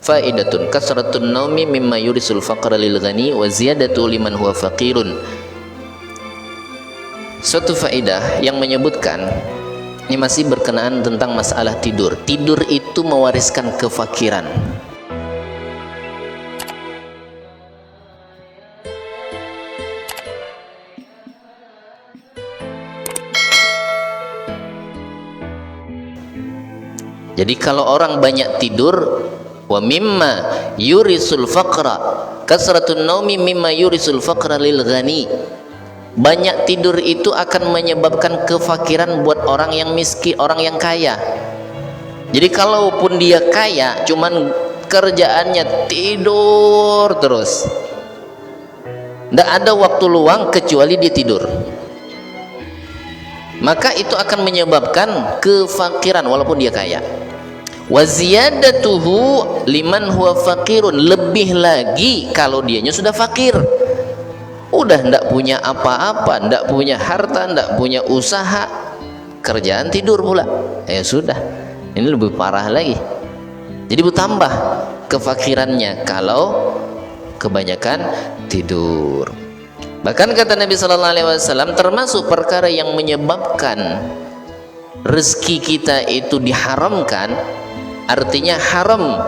Faidatun kasratun naumi mimma yurisul faqra lil ghani wa ziyadatu liman huwa faqirun. Suatu faedah yang menyebutkan, ini masih berkenaan tentang masalah tidur. Tidur itu mewariskan kefakiran. Jadi kalau orang banyak tidur, wa mimma yurisul faqra kasratun naumi mimma yurisul faqra lil ghani. Banyak tidur itu akan menyebabkan kefakiran buat orang yang miskin, orang yang kaya. Jadi kalaupun dia kaya, cuman kerjaannya tidur terus, nggak ada waktu luang kecuali dia tidur, maka itu akan menyebabkan kefakiran walaupun dia kaya. Wa ziyadatuhu liman huwa faqirun, lebih lagi kalau dianya sudah fakir, udah ndak punya apa-apa, ndak punya harta, ndak punya usaha, kerjaan tidur pula, ya sudah, ini lebih parah lagi. Jadi bertambah kefakirannya kalau kebanyakan tidur. Bahkan kata Nabi Sallallahu Alaihi Wasallam, termasuk perkara yang menyebabkan rezeki kita itu diharamkan, artinya haram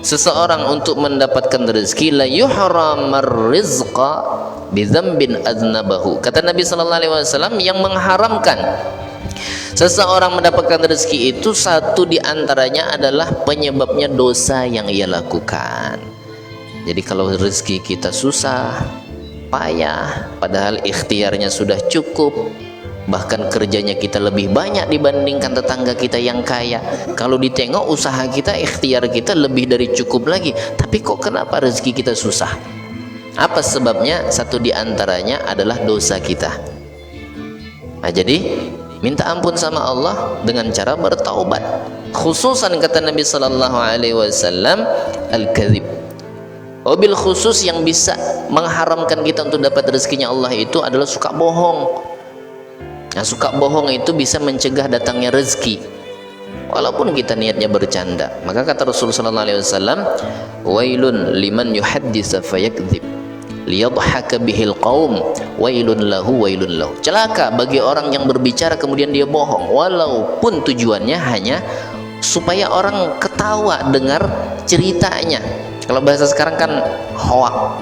seseorang untuk mendapatkan rezeki, la yuhramar rizqa bidzambin adnabahu. Kata Nabi Sallallahu Alaihi Wasallam, yang mengharamkan seseorang mendapatkan rezeki itu satu diantaranya adalah penyebabnya dosa yang ia lakukan. Jadi kalau rezeki kita susah, payah, padahal ikhtiarnya sudah cukup, bahkan kerjanya kita lebih banyak dibandingkan tetangga kita yang kaya, kalau ditengok usaha kita, ikhtiar kita lebih dari cukup lagi, tapi kok kenapa rezeki kita susah? Apa sebabnya? Satu diantaranya adalah dosa kita. Nah, jadi minta ampun sama Allah dengan cara bertaubat. Khususan kata Nabi Sallallahu Alaihi Wasallam, al-kadzib. Wabil khusus yang bisa mengharamkan kita untuk dapat rezekinya Allah itu adalah suka bohong. Nah, suka bohong itu bisa mencegah datangnya rezeki walaupun kita niatnya bercanda. Maka kata Rasulullah sallallahu alaihi wasallam, wailun liman yuhadditsa fayakdzib liyadhhaka bihil qaum wailun lahu. Celaka bagi orang yang berbicara kemudian dia bohong, walaupun tujuannya hanya supaya orang ketawa dengar ceritanya. Kalau bahasa sekarang kan hoak,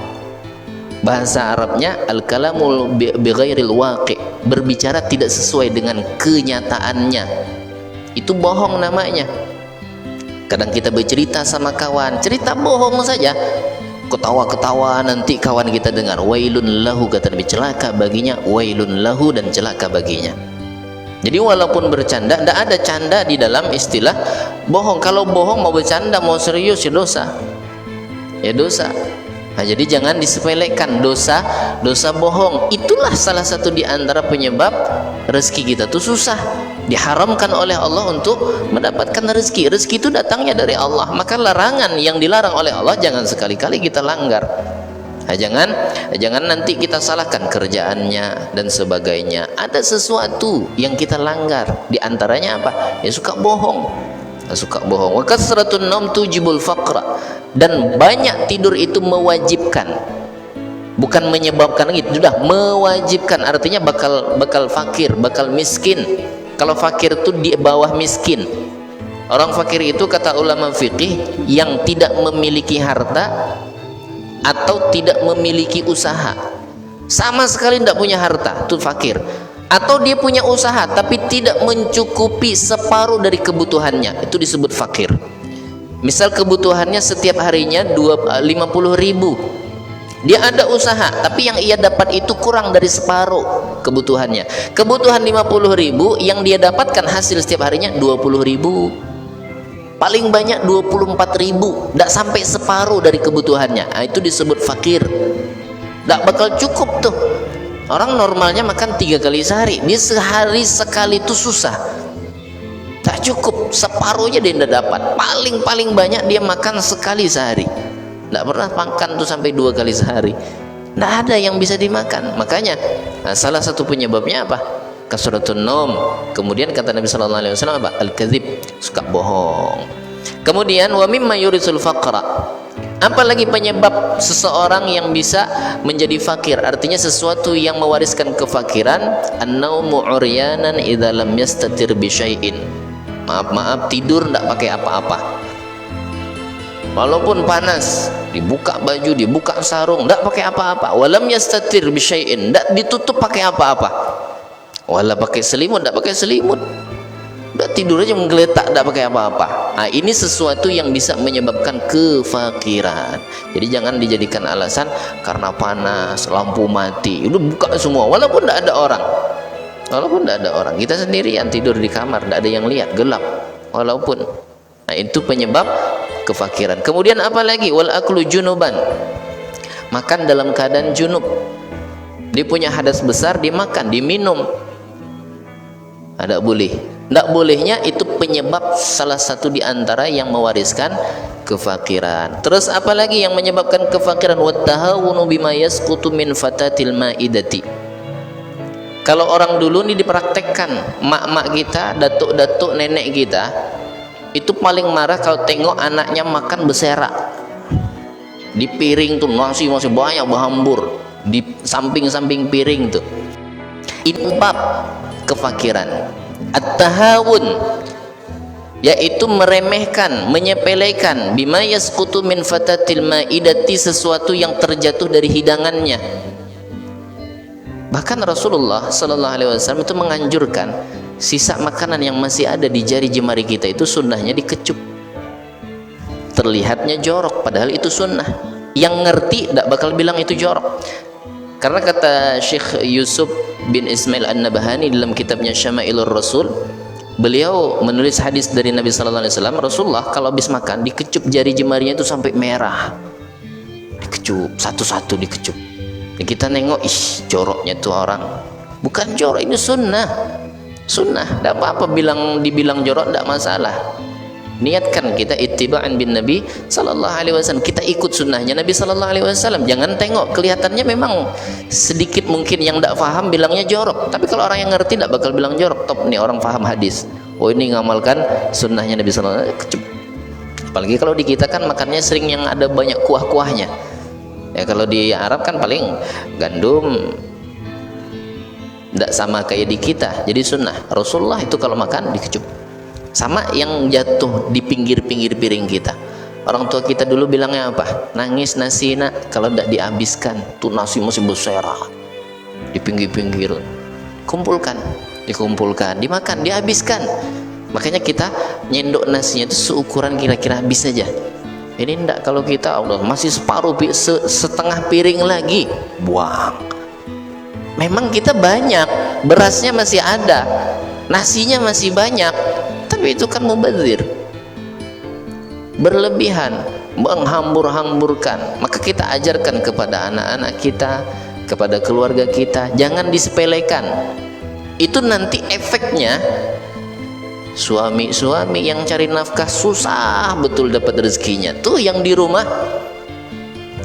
bahasa Arabnya al-kalamul bighairil waqi', berbicara tidak sesuai dengan kenyataannya, itu bohong namanya. Kadang kita bercerita sama kawan, cerita bohong saja, ketawa-ketawa, nanti kawan kita dengar, wailun lahu, kata Nabi, celaka baginya, wailun lahu, dan celaka baginya. Jadi walaupun bercanda, tidak ada canda di dalam istilah bohong. Kalau bohong mau bercanda mau serius ya dosa, ya dosa. Nah, jadi jangan disepelekan dosa bohong. Itulah salah satu di antara penyebab rezeki kita tuh susah, diharamkan oleh Allah untuk mendapatkan rezeki. Rezeki itu datangnya dari Allah, maka larangan yang dilarang oleh Allah jangan sekali-kali kita langgar. Nah, jangan nanti kita salahkan kerjaannya dan sebagainya. Ada sesuatu yang kita langgar, di antaranya apa? Ya suka bohong. Suka bohong. Wa kasratun naum tujibul faqra, dan banyak tidur itu mewajibkan, bukan menyebabkan lagi, sudah mewajibkan, artinya bakal fakir, bakal miskin. Kalau fakir itu di bawah miskin. Orang fakir itu kata ulama fikih yang tidak memiliki harta atau tidak memiliki usaha, sama sekali tidak punya harta, itu fakir. Atau dia punya usaha tapi tidak mencukupi separuh dari kebutuhannya, itu disebut fakir. Misal kebutuhannya setiap harinya 50.000, dia ada usaha tapi yang ia dapat itu kurang dari separuh kebutuhannya. Kebutuhan 50.000 yang dia dapatkan hasil setiap harinya 20.000, paling banyak 24.000, tidak sampai separuh dari kebutuhannya. Nah, itu disebut fakir, tidak bakal cukup tuh. Orang normalnya makan 3 kali sehari, dia sehari sekali itu susah, tak cukup, separuhnya dia tidak dapat. Paling banyak dia makan sekali sehari, tidak pernah makan tuh sampai 2 kali sehari, tidak ada yang bisa dimakan. Makanya salah satu penyebabnya apa? Kasratun naum. Kemudian kata Nabi Sallallahu Alaihi Wasallam apa? Al-kadzib, suka bohong. Kemudian wa mimma yurisul faqra, apalagi penyebab seseorang yang bisa menjadi fakir, artinya sesuatu yang mewariskan kefakiran. An-naumu uryanan idza lam yastatir bi syai'in, maaf tidur tidak pakai apa-apa, walaupun panas dibuka baju, dibuka sarung, tidak pakai apa-apa. Walam yastatir bi syai'in, tidak ditutup pakai apa-apa, wala pakai selimut, tidak pakai selimut, udah tidur aja menggeletak, tidak pakai apa-apa. Nah, ini sesuatu yang bisa menyebabkan kefakiran. Jadi jangan dijadikan alasan karena panas, lampu mati, udah buka semua, walaupun tidak ada orang. Walaupun tidak ada orang, kita sendirian tidur di kamar, tidak ada yang lihat, gelap, walaupun. Nah, itu penyebab kefakiran. Kemudian apa lagi? Wal aklu junuban, makan dalam keadaan junub. Dia punya hadas besar, dimakan, diminum, tidak boleh. Tidak bolehnya itu penyebab salah satu di antara yang mewariskan kefakiran. Terus apalagi yang menyebabkan kefakiran? Wattahawunu bima yasqutu min fatatil maidati. Kalau orang dulu ini dipraktekkan, mak-mak kita, datuk-datuk nenek kita itu paling marah kalau tengok anaknya makan beserak. Di piring tuh nasi masih banyak berhambur di samping-samping piring tuh. Ini bab kefakiran. At-tahawun, yaitu meremehkan, menyepelekan, bima yasqutu min fatatil maidati, sesuatu yang terjatuh dari hidangannya. Bahkan Rasulullah sallallahu alaihi wasallam itu menganjurkan sisa makanan yang masih ada di jari jemari kita itu sunnahnya dikecup. Terlihatnya jorok, padahal itu sunnah. Yang ngerti tidak bakal bilang itu jorok. Karena kata Syekh Yusuf bin Ismail An-Nabahani dalam kitabnya Syama'ilur Rasul, beliau menulis hadis dari Nabi sallallahu alaihi wasallam, Rasulullah kalau habis makan dikecup jari jemarinya itu sampai merah. Dikecup satu-satu, dikecup. Dan kita nengok, ih joroknya tuh orang. Bukan jorok, ini sunnah. Sunnah, tidak apa-apa dibilang jorok, tidak masalah. Niatkan kita ittiba'an bin Nabi sallallahu alaihi wasallam, kita ikut sunnahnya Nabi sallallahu alaihi wasallam. Jangan tengok kelihatannya memang sedikit mungkin yang tidak paham bilangnya jorok, tapi kalau orang yang ngerti tidak bakal bilang jorok. Top nih orang paham hadis, oh ini ngamalkan sunnahnya Nabi sallallahu alaihi wasallam. Apalagi kalau di kita kan makannya sering yang ada banyak kuah-kuahnya. Ya kalau di Arab kan paling gandum, tidak sama kayak di kita. Jadi sunnah Rasulullah itu kalau makan dikecup. Sama yang jatuh di pinggir-pinggir piring kita. Orang tua kita dulu bilangnya apa? Nangis nasi nak kalau tidak dihabiskan. Tuh nasi masih berserak di pinggir-pinggir. Dikumpulkan, dimakan, dihabiskan. Makanya kita nyendok nasinya itu seukuran kira-kira habis saja. Ini enggak, kalau kita Allah masih separuh, setengah piring lagi, buang. Memang kita banyak, berasnya masih ada, nasinya masih banyak, tapi itu kan mubazir, berlebihan, menghambur-hamburkan. Maka kita ajarkan kepada anak-anak kita, kepada keluarga kita, jangan disepelekan. Itu nanti efeknya suami-suami yang cari nafkah susah betul dapat rezekinya. Tuh yang di rumah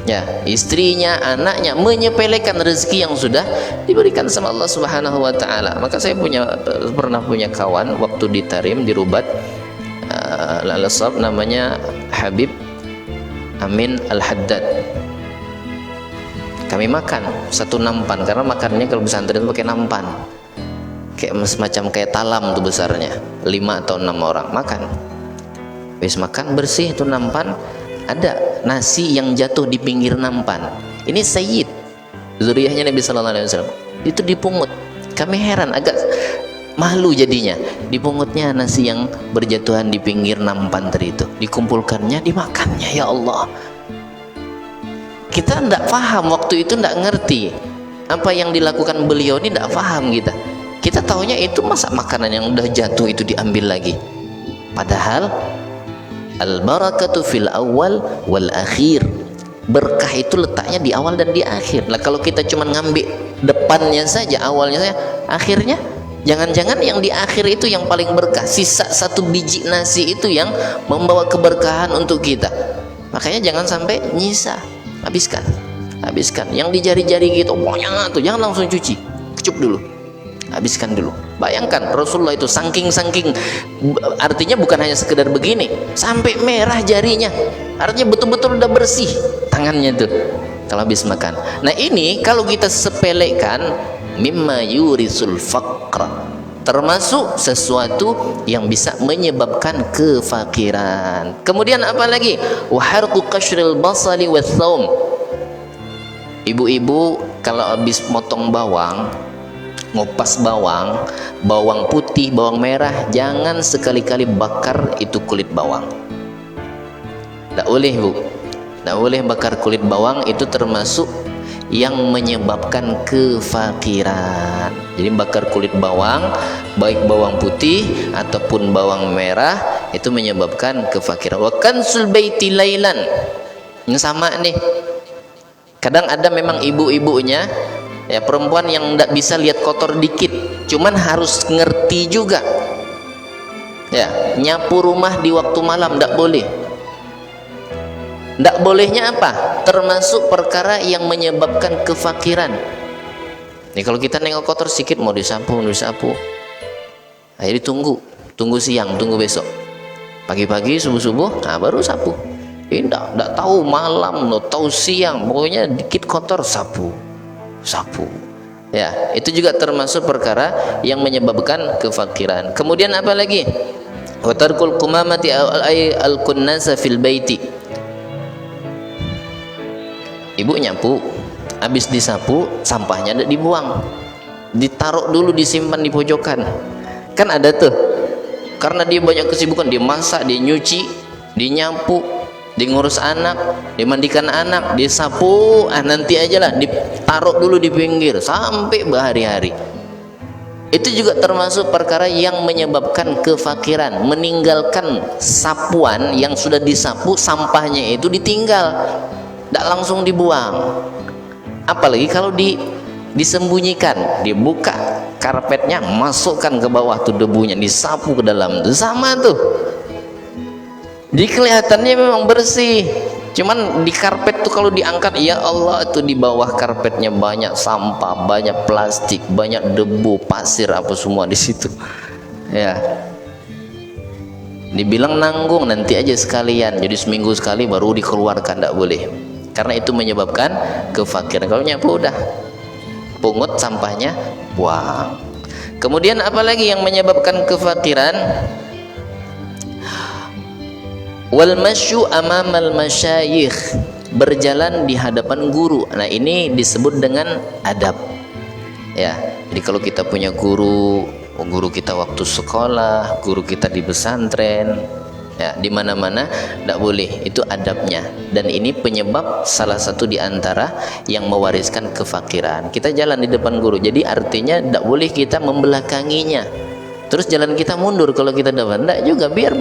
ya, istrinya, anaknya menyepelekan rezeki yang sudah diberikan sama Allah Subhanahu wa taala. Maka saya pernah punya kawan waktu di Tarim, di Rubat, Al-Asab, namanya Habib Amin Al-Haddad. Kami makan satu nampan, karena makannya kalau pesantren itu pakai nampan, kayak semacam kayak talam tuh besarnya, 5 atau 6 orang makan. Habis makan bersih itu nampan, ada nasi yang jatuh di pinggir nampan. Ini Sayyid, zuriyahnya Nabi sallallahu alaihi wasallam. Itu dipungut. Kami heran, agak malu jadinya. Dipungutnya nasi yang berjatuhan di pinggir nampan tadi itu, dikumpulkannya, dimakannya. Ya Allah, kita tidak paham waktu itu, tidak ngerti apa yang dilakukan beliau ini, tidak paham kita. Kita tahunya itu masa makanan yang udah jatuh itu diambil lagi. Padahal al-barakatu fil awal wal akhir. Berkah itu letaknya di awal dan di akhir. Lah kalau kita cuma ngambil depannya saja, awalnya saja, akhirnya jangan-jangan yang di akhir itu yang paling berkah. Sisa satu biji nasi itu yang membawa keberkahan untuk kita. Makanya jangan sampai nyisa. Habiskan. Yang di jari-jari gitu, pokoknya tuh jangan langsung cuci. Kecup dulu. habiskan dulu. Bayangkan Rasulullah itu saking artinya bukan hanya sekedar begini, sampai merah jarinya, artinya betul-betul udah bersih tangannya tuh kalau habis makan. Nah ini kalau kita sepelekan, mimma yurisul faqra, termasuk sesuatu yang bisa menyebabkan kefakiran. Kemudian apa lagi? Wa harqu qashril basali wath-thaum. Ibu-ibu kalau habis motong bawang, ngupas bawang putih, bawang merah, jangan sekali-kali bakar itu kulit bawang. Tidak boleh bu, tidak boleh bakar kulit bawang, itu termasuk yang menyebabkan kefakiran. Jadi bakar kulit bawang, baik bawang putih ataupun bawang merah, itu menyebabkan kefakiran. Wa kansul baiti lailan, ini sama nih. Kadang ada memang ibu-ibunya, ya perempuan yang tidak bisa lihat kotor dikit, cuman harus ngerti juga, ya nyapu rumah di waktu malam tidak boleh. Tidak bolehnya apa? Termasuk perkara yang menyebabkan kefakiran. Nih kalau kita nengok kotor sedikit, mau disapu, nah, jadi tunggu siang, tunggu besok, pagi-pagi subuh-subuh, nah baru sapu. Tidak tahu malam, tahu siang, pokoknya dikit kotor sapu. Ya, itu juga termasuk perkara yang menyebabkan kefakiran. Kemudian apa lagi? Wa tarkul qumamati al-kunnasa fil baiti. Ibu nyapu, habis disapu, sampahnya tidak dibuang, ditaruh dulu, disimpan di pojokan. Kan ada tuh, karena dia banyak kesibukan, dia masak, dia nyuci, dia nyapu, dia ngurus anak, dia mandikan anak, dia sapu, nanti aja lah, ditaruh dulu di pinggir sampai berhari-hari. Itu juga termasuk perkara yang menyebabkan kefakiran, meninggalkan sapuan yang sudah disapu, sampahnya itu ditinggal, tidak langsung dibuang. Apalagi kalau disembunyikan, dibuka karpetnya, masukkan ke bawah tuh debunya, disapu ke dalam, itu sama tuh. Jadi kelihatannya memang bersih, cuman di karpet tuh kalau diangkat, ya Allah, itu di bawah karpetnya banyak sampah, banyak plastik, banyak debu, pasir, apa semua di situ. Ya, dibilang nanggung, nanti aja sekalian, jadi seminggu sekali baru dikeluarkan, tidak boleh, karena itu menyebabkan kefakiran. Kalau nyapu udah, pungut sampahnya, buang. Kemudian apalagi yang menyebabkan kefakiran? Wal masyu amamal masyayikh, berjalan di hadapan guru. Nah ini disebut dengan adab, ya. Jadi kalau kita punya guru kita waktu sekolah, guru kita di pesantren, ya di mana-mana, tidak boleh, itu adabnya. Dan ini penyebab salah satu di antara yang mewariskan kefakiran. Kita jalan di depan guru, jadi artinya tidak boleh kita membelakanginya, terus jalan kita mundur kalau kita dapat. Tidak juga, biar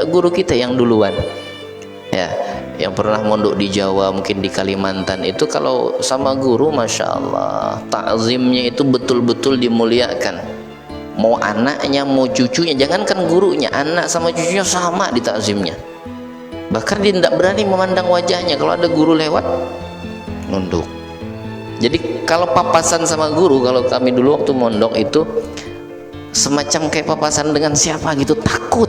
guru kita yang duluan. Ya, yang pernah mondok di Jawa, mungkin di Kalimantan, itu kalau sama guru, masya Allah, takzimnya itu betul-betul dimuliakan. Mau anaknya, mau cucunya, jangankan gurunya, anak sama cucunya sama di takzimnya. Bahkan dia tidak berani memandang wajahnya. Kalau ada guru lewat, nunduk. Jadi kalau papasan sama guru, kalau kami dulu waktu mondok itu semacam kayak papasan dengan siapa gitu, takut.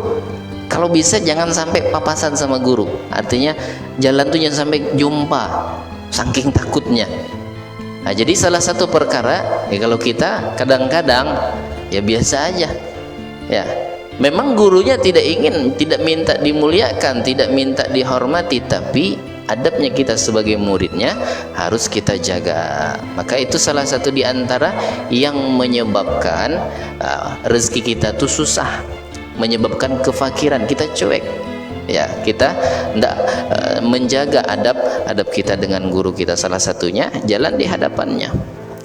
Kalau bisa jangan sampai papasan sama guru, artinya jalan tuh jangan sampai jumpa, saking takutnya. Nah jadi salah satu perkara, ya kalau kita kadang-kadang ya biasa aja, ya memang gurunya tidak minta dimuliakan, tidak minta dihormati, tapi adabnya kita sebagai muridnya harus kita jaga. Maka itu salah satu di antara yang menyebabkan rezeki kita tuh susah, menyebabkan kefakiran, kita cuek. Ya, kita tidak menjaga adab kita dengan guru kita. Salah satunya jalan di hadapannya.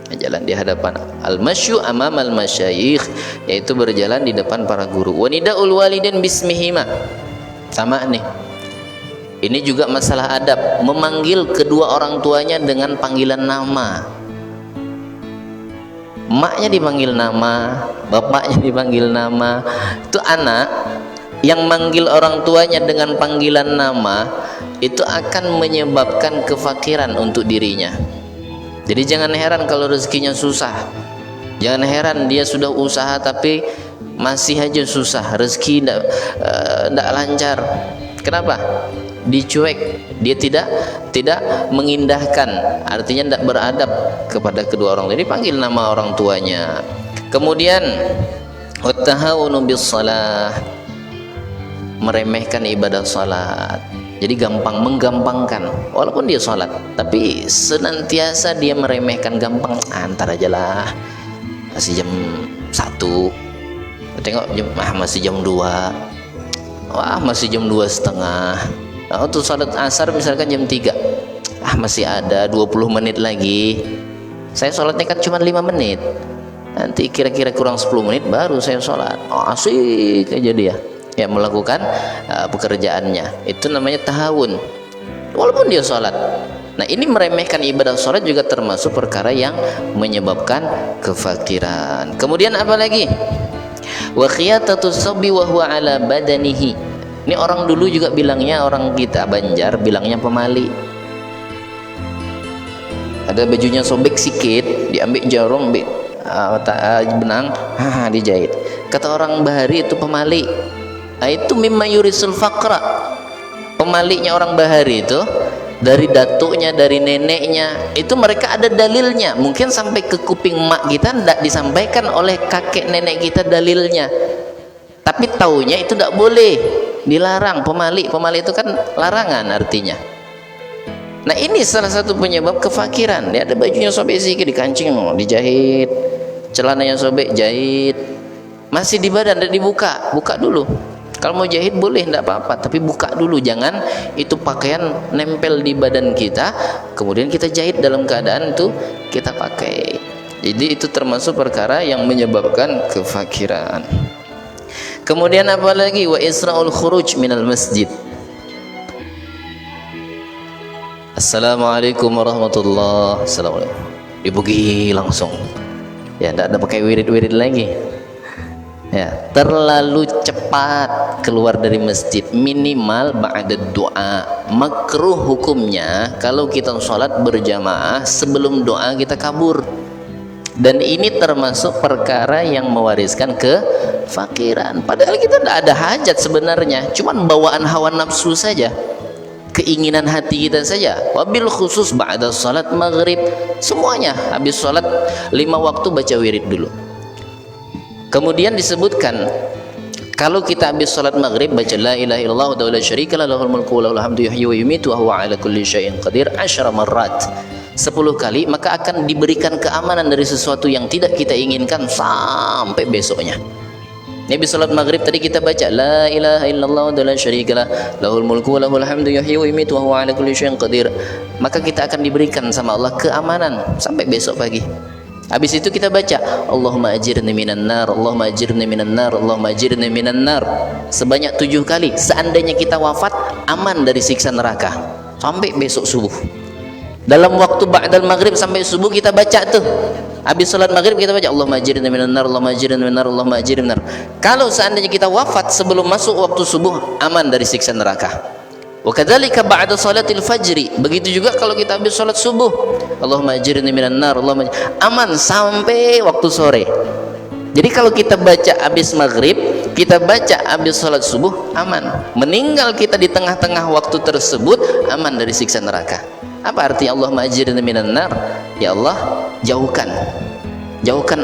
Jalan di hadapan, al-masyu amamal masyayikh, yaitu berjalan di depan para guru. Wa nidaul walidain bismihima, sama nih. Ini juga masalah adab, memanggil kedua orang tuanya dengan panggilan nama. Emaknya dipanggil nama, bapaknya dipanggil nama. Itu anak yang manggil orang tuanya dengan panggilan nama, itu akan menyebabkan kefakiran untuk dirinya. Jadi jangan heran kalau rezekinya susah, Jangan heran dia sudah usaha tapi masih aja susah, rezeki tidak lancar. Kenapa? Dicuek, dia tidak mengindahkan, artinya tidak beradab kepada kedua orang tua. Jadi panggil nama orang tuanya. Kemudian wattahawunu bis shalah, meremehkan ibadah salat. Jadi gampang, menggampangkan, walaupun dia salat tapi senantiasa dia meremehkan, gampang, antar aja lah, masih jam 1, tengok jam, masih jam 2, wah masih jam 2:30. Nah, untuk salat asar misalkan jam 3, masih ada 20 menit lagi, saya sholatnya kan cuma 5 menit, nanti kira-kira kurang 10 menit baru saya sholat. Asik aja dia ya melakukan pekerjaannya. Itu namanya tahawun walaupun dia sholat. Nah, ini meremehkan ibadah sholat juga termasuk perkara yang menyebabkan kefakiran. Kemudian apa lagi? Wa khiyatatu sabbi wa huwa ala badanihi. Ini orang dulu juga bilangnya, orang kita Banjar bilangnya pemali. Ada bajunya sobek sikit, diambil jarum, ambil benang, dijahit. Kata orang Bahari itu pemali. Itu mimma yurisul faqra. Pemalinya orang Bahari itu dari datuknya, dari neneknya, itu mereka ada dalilnya. Mungkin sampai ke kuping mak kita tidak disampaikan oleh kakek nenek kita dalilnya, tapi taunya itu tidak boleh, dilarang. Pemali itu kan larangan artinya. Nah, ini salah satu penyebab kefakiran. Dia ada bajunya sobek sedikit, dikancing, dijahit. Celananya sobek, jahit. Masih di badan, tidak dibuka, buka dulu. Kalau mau jahit boleh, tidak apa-apa, tapi buka dulu. Jangan itu pakaian nempel di badan kita kemudian kita jahit dalam keadaan itu kita pakai. Jadi itu termasuk perkara yang menyebabkan kefakiran. Kemudian apa lagi? Wa isra'ul khuruj minal masjid. Assalamualaikum warahmatullahi wabarakatuh. Assalamualaikum. Dibuki langsung. Ya, tidak ada pakai wirid-wirid lagi. Ya, terlalu cepat keluar dari masjid, minimal ba'da doa. Makruh hukumnya kalau kita sholat berjamaah sebelum doa kita kabur. Dan ini termasuk perkara yang mewariskan kefakiran. Padahal kita tidak ada hajat sebenarnya, cuman bawaan hawa nafsu saja, keinginan hati kita saja. Wabil khusus ba'da salat maghrib, semuanya habis salat 5 waktu baca wirid dulu. Kemudian disebutkan kalau kita habis salat maghrib baca la ilaha illallah wa la syarika lahu lahul mulku wa lahul hamdu yuhyi wa yumiitu wa huwa ala kulli syai'in qadir 10 marrat, 10 kali, maka akan diberikan keamanan dari sesuatu yang tidak kita inginkan sampai besoknya. Nabi salat maghrib tadi kita baca la ilaha illallah wa la syarika lahul mulku wa lahul hamdu yuhyi wa yumiitu wa huwa ala kulli syai'in qadir, maka kita akan diberikan sama Allah keamanan sampai besok pagi. Habis itu kita baca Allahumma ajirni minan nar, Allahumma ajirni minan nar, Allahumma ajirni minan nar sebanyak 7 kali. Seandainya kita wafat, aman dari siksa neraka sampai besok subuh. Dalam waktu ba'dal maghrib sampai subuh kita baca tuh. Habis salat maghrib kita baca Allahumma ajirni minan nar, Allahumma ajirni minan nar, Allahumma ajirni minan nar. Kalau seandainya kita wafat sebelum masuk waktu subuh, aman dari siksa neraka. Wa kadzalika ba'da salatil fajri, begitu juga kalau kita habis salat subuh, Allahumma ajirni minan nar, Allahumma aman sampai waktu sore. Jadi kalau kita baca habis maghrib, kita baca habis salat subuh, aman. Meninggal kita di tengah-tengah waktu tersebut, aman dari siksa neraka. Apa arti Allahumma ajirni minan nar? Ya Allah, jauhkan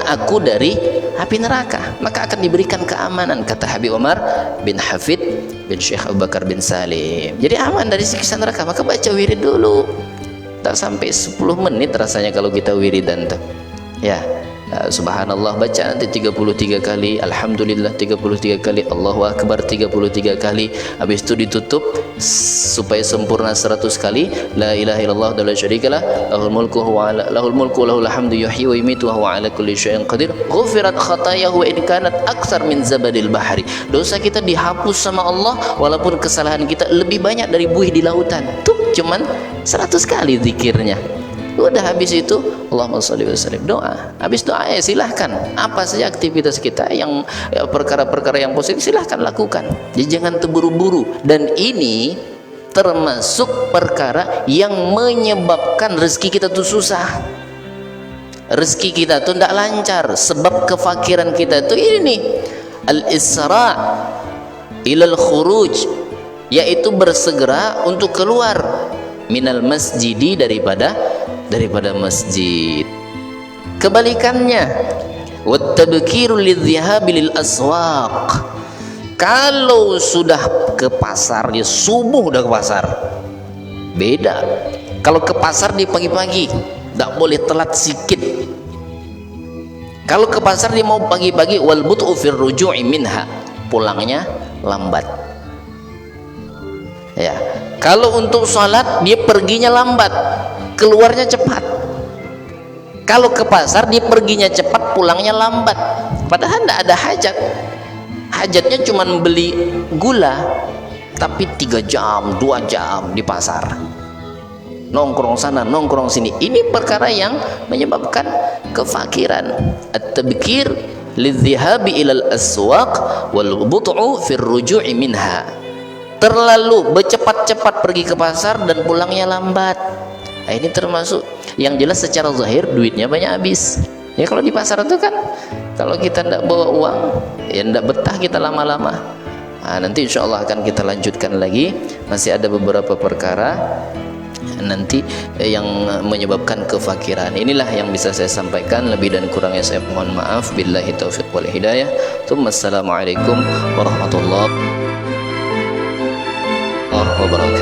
aku dari api neraka, maka akan diberikan keamanan, kata Habib Umar bin Hafid bin Syekh Abu Bakar bin Salim. Jadi aman dari siksa neraka, maka baca wirid dulu. Tak sampai 10 menit rasanya kalau kita wiridan tuh. Ya, subhanallah baca nanti 33 kali, alhamdulillah 33 kali, Allahu akbar 33 kali. Habis itu ditutup supaya sempurna 100 kali, la ilaha illallah wa la syarikalah lahul mulku wa lahul hamdu yuhyi wa yumiitu wa huwa ala kulli syai'in qadir. Ghufirat khatayahu wa in kanat aktsar min zabadil bahri. Dosa kita dihapus sama Allah walaupun kesalahan kita lebih banyak dari buih di lautan. Tuh cuman 100 kali zikirnya. Udah habis itu Allahumma sholli wa sallim, doa. Habis doa ya silahkan apa saja aktivitas kita yang perkara-perkara yang positif silahkan lakukan. Jadi jangan terburu-buru, dan ini termasuk perkara yang menyebabkan rezeki kita tuh susah. rezeki kita tuh tidak lancar. Sebab kefakiran kita tuh ini nih, al-isra ilal khuruj, yaitu bersegera untuk keluar minal masjidi, daripada masjid. Kebalikannya, wattabkiru lidhihabi lil aswaq, kalau sudah ke pasar, dia subuh udah ke pasar. Beda kalau ke pasar di pagi-pagi, tidak boleh telat sikit. Kalau ke pasar dia mau pagi-pagi, wal but'u fir ruju'i minha, pulangnya lambat. Ya, kalau untuk sholat dia perginya lambat, keluarnya cepat. Kalau ke pasar dia perginya cepat, pulangnya lambat, padahal tidak ada hajat. Hajatnya cuma beli gula, tapi 3 jam 2 jam di pasar, nongkrong sana nongkrong sini. Ini perkara yang menyebabkan kefakiran. At-tabkir lidhihabi ilal aswaq wal but'u fir ruju'i minha, terlalu bercepat-cepat pergi ke pasar dan pulangnya lambat. Nah, ini termasuk yang jelas secara zahir duitnya banyak habis. Ya kalau di pasar itu kan, kalau kita tidak bawa uang ya tidak betah kita lama-lama. Nah, nanti insya Allah akan kita lanjutkan lagi, masih ada beberapa perkara nanti yang menyebabkan kefakiran. Inilah yang bisa saya sampaikan, lebih dan kurangnya saya mohon maaf. Billahi taufiq wal hidayah. Assalamualaikum warahmatullahi wabarakatuh.